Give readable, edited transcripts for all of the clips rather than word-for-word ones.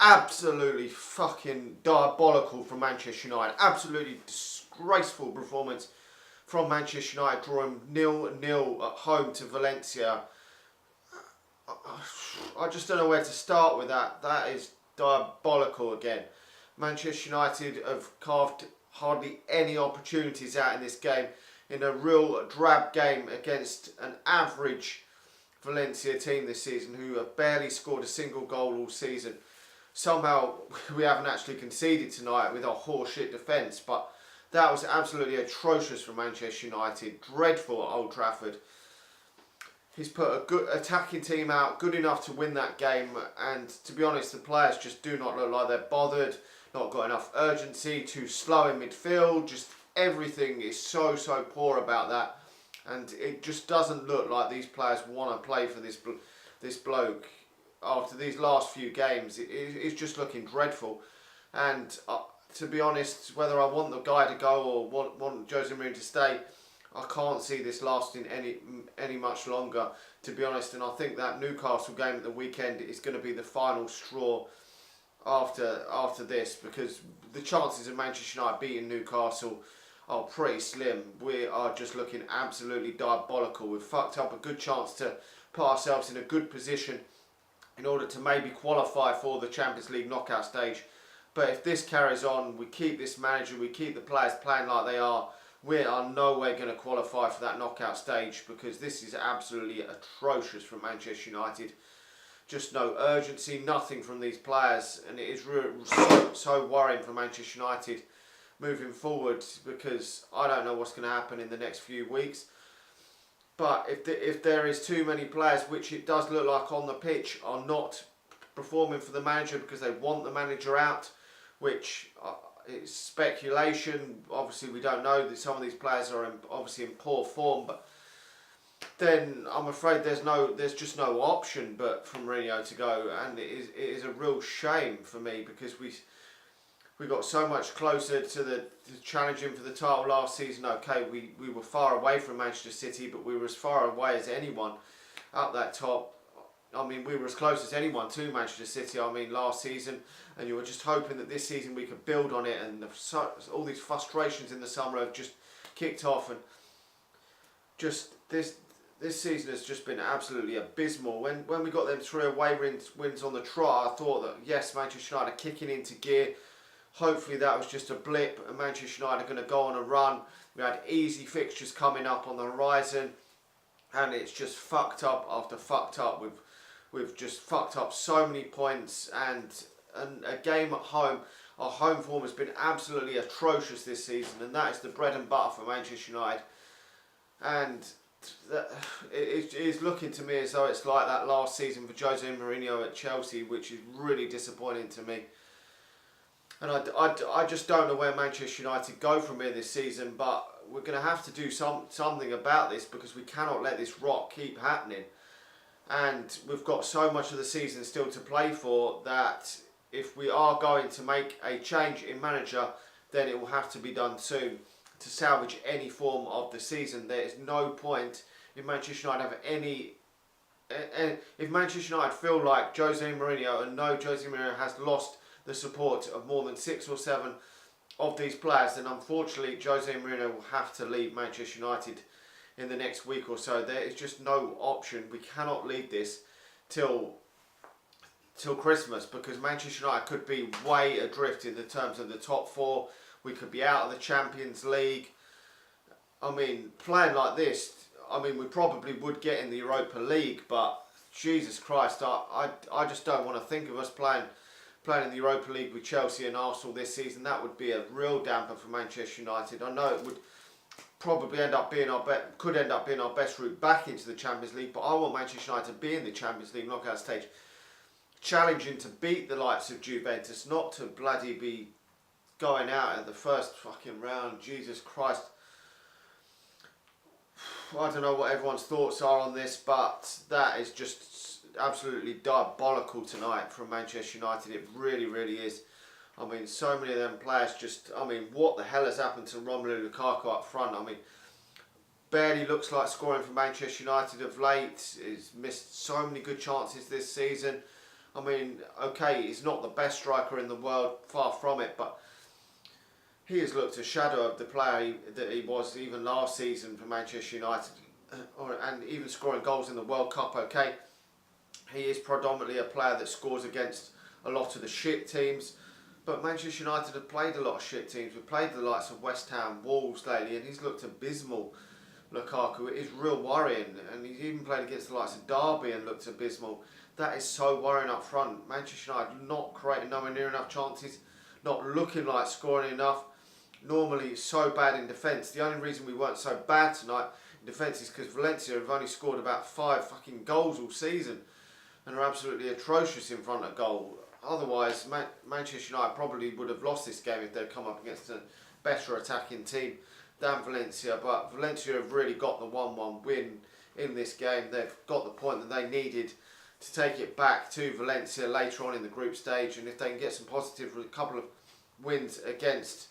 absolutely fucking diabolical from Manchester United. Absolutely disgraceful performance from Manchester United, drawing 0-0 at home to Valencia. I just don't know where to start with that. That is diabolical again. Manchester United have carved hardly any opportunities out in this game, in a real drab game against an average Valencia team this season who have barely scored a single goal all season. Somehow we haven't actually conceded tonight with our horseshit defence, but that was absolutely atrocious from Manchester United. Dreadful at Old Trafford. He's put a good attacking team out, good enough to win that game, and to be honest, the players just do not look like they're bothered, not got enough urgency, too slow in midfield, just everything is so poor about that, and it just doesn't look like these players want to play for this bloke. After these last few games, it's just looking dreadful, and to be honest, whether I want the guy to go or want Jose Mourinho to stay, I can't see this lasting any much longer, to be honest. And I think that Newcastle game at the weekend is going to be the final straw after this, because the chances of Manchester United beating Newcastle are pretty slim. We are just looking absolutely diabolical. We've fucked up a good chance to put ourselves in a good position in order to maybe qualify for the Champions League knockout stage. But if this carries on, we keep this manager, we keep the players playing like they are, we are no way going to qualify for that knockout stage, because this is absolutely atrocious from Manchester United. Just no urgency, nothing from these players, and it is so worrying for Manchester United moving forward, because I don't know what's going to happen in the next few weeks. But if there is too many players, which it does look like on the pitch, are not performing for the manager because they want the manager out, which it's speculation. Obviously, we don't know that some of these players are obviously in poor form, but then I'm afraid there's just no option but for Mourinho to go, and it is a real shame for me, because we got so much closer to challenging for the title last season. Okay, we were far away from Manchester City, but we were as far away as anyone up that top. I mean, we were as close as anyone to Manchester City, last season, and you were just hoping that this season we could build on it, and all these frustrations in the summer have just kicked off, and just this season has just been absolutely abysmal. When we got them 3 away wins on the trot, I thought that yes, Manchester United are kicking into gear. Hopefully that was just a blip, and Manchester United are going to go on a run. We had easy fixtures coming up on the horizon, and it's just fucked up after fucked up. We've just fucked up so many points, and a game at home. Our home form has been absolutely atrocious this season, and that is the bread and butter for Manchester United. And it is looking to me as though it's like that last season for Jose Mourinho at Chelsea, which is really disappointing to me. And I just don't know where Manchester United go from here this season, but we're going to have to do something about this, because we cannot let this rot keep happening. And we've got so much of the season still to play for, that if we are going to make a change in manager, then it will have to be done soon to salvage any form of the season. There is no point if Manchester United have any... If Manchester United feel like Jose Mourinho, and know Jose Mourinho has lost the support of more than 6 or 7 of these players, then unfortunately Jose Mourinho will have to leave Manchester United in the next week or so. There is just no option. We cannot leave this till Christmas, because Manchester United could be way adrift in the terms of the top 4. We could be out of the Champions League. Playing like this, we probably would get in the Europa League, but Jesus Christ, I just don't want to think of us playing in the Europa League with Chelsea and Arsenal this season. That would be a real damper for Manchester United. I know it would probably could end up being our best route back into the Champions League, but I want Manchester United to be in the Champions League knockout stage, challenging to beat the likes of Juventus, not to bloody be going out at the first fucking round. Jesus Christ. I don't know what everyone's thoughts are on this, but that is just absolutely diabolical tonight from Manchester United. It really, really is. So many of them players just... what the hell has happened to Romelu Lukaku up front? Barely looks like scoring for Manchester United of late. He's missed so many good chances this season. I mean, okay, he's not the best striker in the world, far from it, but he has looked a shadow of the player that he was even last season for Manchester United, and even scoring goals in the World Cup. Okay, he is predominantly a player that scores against a lot of the shit teams, but Manchester United have played a lot of shit teams. We've played the likes of West Ham, Wolves lately, and he's looked abysmal. Lukaku, it is real worrying, and he's even played against the likes of Derby and looked abysmal. That is so worrying up front. Manchester United not creating nowhere near enough chances, not looking like scoring enough. Normally so bad in defence. The only reason we weren't so bad tonight in defence is because Valencia have only scored about 5 fucking goals all season and are absolutely atrocious in front of goal. Otherwise, Manchester United probably would have lost this game if they'd come up against a better attacking team than Valencia. But Valencia have really got the 1-1 win in this game. They've got the point that they needed to take it back to Valencia later on in the group stage. And if they can get some positive, a couple of wins against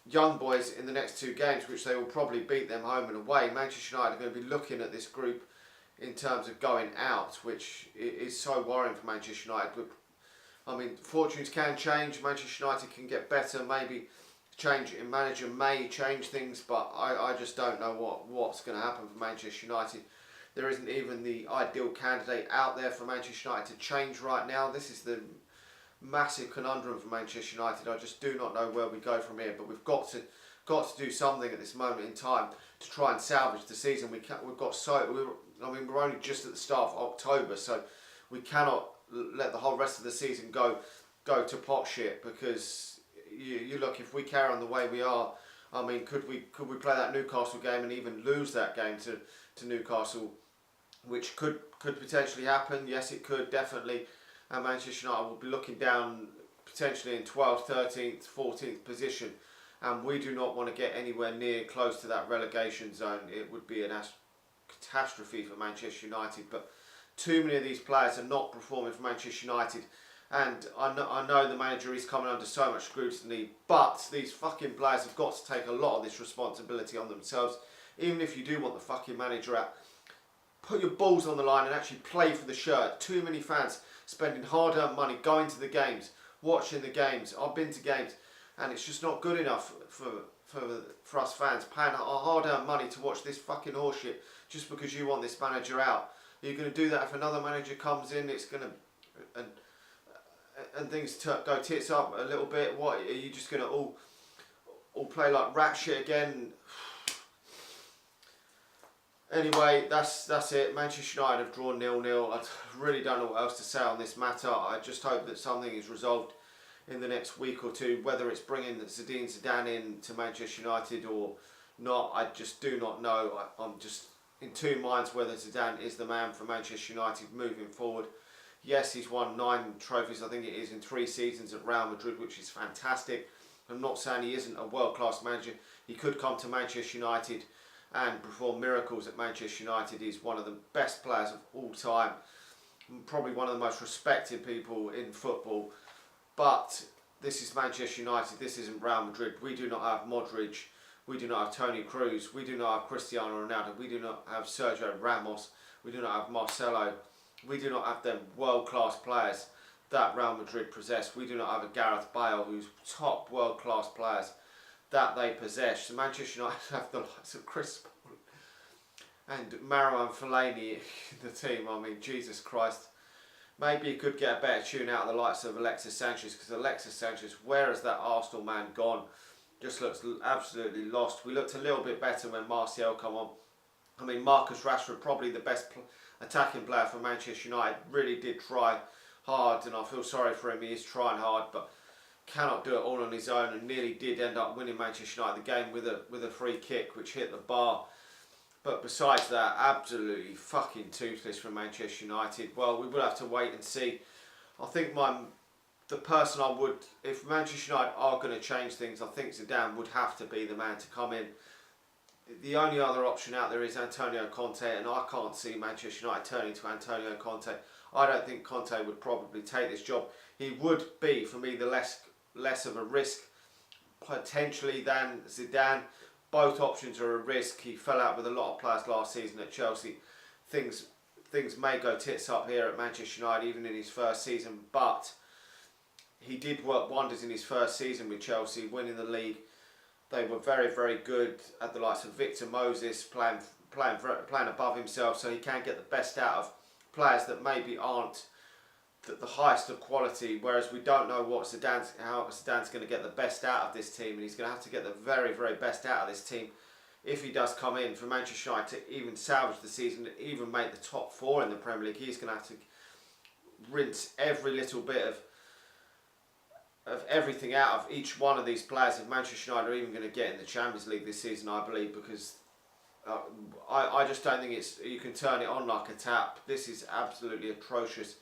young boys in the next 2 games, which they will probably beat them home and away, Manchester United are going to be looking at this group in terms of going out, which is so worrying for Manchester United. But I mean, fortunes can change. Manchester United can get better. Maybe change in manager may change things, but I just don't know what's going to happen for Manchester United. There isn't even the ideal candidate out there for Manchester United to change right now. This is the massive conundrum for Manchester United. I just do not know where we go from here, but we've got to do something at this moment in time to try and salvage the season. We're only just at the start of October, so we cannot let the whole rest of the season go to pot shit, because you look, if we carry on the way we are, I mean, could we play that Newcastle game and even lose that game to Newcastle, which could potentially happen. Yes, it could, definitely. And Manchester United will be looking down potentially in 12th, 13th, 14th position, and we do not want to get anywhere near close to that relegation zone. It would be a catastrophe for Manchester United, but too many of these players are not performing for Manchester United, and I know the manager is coming under so much scrutiny, but these fucking players have got to take a lot of this responsibility on themselves. Even if you do want the fucking manager out, put your balls on the line and actually play for the shirt. Too many fans spending hard-earned money going to the games, watching the games. I've been to games, and it's just not good enough for us fans paying our hard-earned money to watch this fucking horseshit just because you want this manager out. Are you going to do that if another manager comes in? It's going to and things go tits up a little bit. What, are you just going to all play like rat shit again? Anyway, that's it. Manchester United have drawn 0-0. I really don't know what else to say on this matter. I just hope that something is resolved in the next week or two. Whether it's bringing Zinedine Zidane in to Manchester United or not, I just do not know. I'm just in 2 minds whether Zidane is the man for Manchester United moving forward. Yes, he's won 9 trophies, I think it is, in 3 seasons at Real Madrid, which is fantastic. I'm not saying he isn't a world-class manager. He could come to Manchester United and perform miracles at Manchester United. He's one of the best players of all time, probably one of the most respected people in football. But this is Manchester United, this isn't Real Madrid. We do not have Modric, we do not have Toni Kroos, we do not have Cristiano Ronaldo, we do not have Sergio Ramos, we do not have Marcelo, we do not have them world-class players that Real Madrid possess. We do not have a Gareth Bale, who's top world-class players that they possess. So Manchester United have the likes of Chris Paul and Marouane Fellaini in the team. I mean, Jesus Christ. Maybe you could get a better tune out of the likes of Alexis Sanchez, because Alexis Sanchez, where has that Arsenal man gone? Just looks absolutely lost. We looked a little bit better when Martial come on. I mean, Marcus Rashford, probably the best attacking player for Manchester United, really did try hard, and I feel sorry for him. He is trying hard, but cannot do it all on his own, and nearly did end up winning Manchester United the game with a free kick which hit the bar. But besides that, absolutely fucking toothless from Manchester United. Well, we will have to wait and see. I think the person I would, if Manchester United are going to change things, I think Zidane would have to be the man to come in. The only other option out there is Antonio Conte, and I can't see Manchester United turning to Antonio Conte. I don't think Conte would probably take this job. He would be, for me, the less of a risk potentially than Zidane. Both options are a risk. He fell out with a lot of players last season at Chelsea. Things things may go tits up here at Manchester United, even in his first season, but he did work wonders in his first season with Chelsea, winning the league. They were very, very good at the likes of Victor Moses, playing above himself, so he can get the best out of players that maybe aren't the highest of quality, whereas we don't know how Zidane's going to get the best out of this team, and he's going to have to get the very, very best out of this team if he does come in for Manchester United to even salvage the season, even make the top 4 in the Premier League. He's going to have to rinse every little bit of everything out of each one of these players if Manchester United are even going to get in the Champions League this season, I believe, because I just don't think you can turn it on like a tap. This is absolutely atrocious.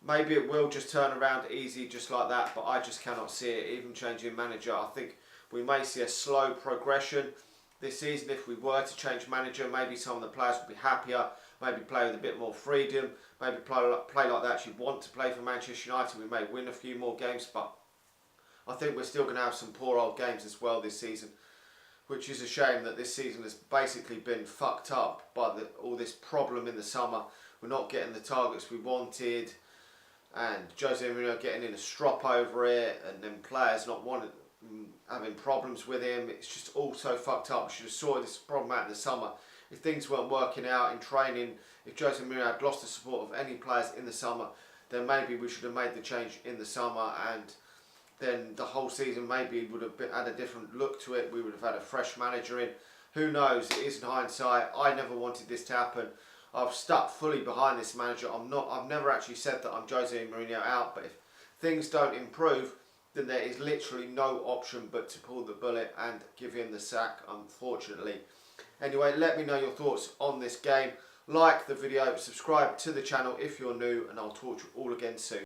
Maybe it will just turn around easy just like that, but I just cannot see it. Even changing manager, I think we may see a slow progression this season. If we were to change manager, maybe some of the players would be happier, maybe play with a bit more freedom, maybe play like they actually want to play for Manchester United. We may win a few more games, but I think we're still going to have some poor old games as well this season, which is a shame that this season has basically been fucked up by all this problem in the summer. We're not getting the targets we wanted, and Jose Mourinho getting in a strop over it, and then players not having problems with him. It's just all so fucked up. We should have sorted this problem out in the summer. If things weren't working out in training, if Jose Mourinho had lost the support of any players in the summer, then maybe we should have made the change in the summer, and then the whole season maybe would have had a different look to it. We would have had a fresh manager in. Who knows? It is in hindsight. I never wanted this to happen. I've stuck fully behind this manager. I've never actually said that I'm Jose Mourinho out, but if things don't improve, then there is literally no option but to pull the bullet and give him the sack, unfortunately. Anyway, let me know your thoughts on this game. Like the video, subscribe to the channel if you're new, and I'll talk to you all again soon.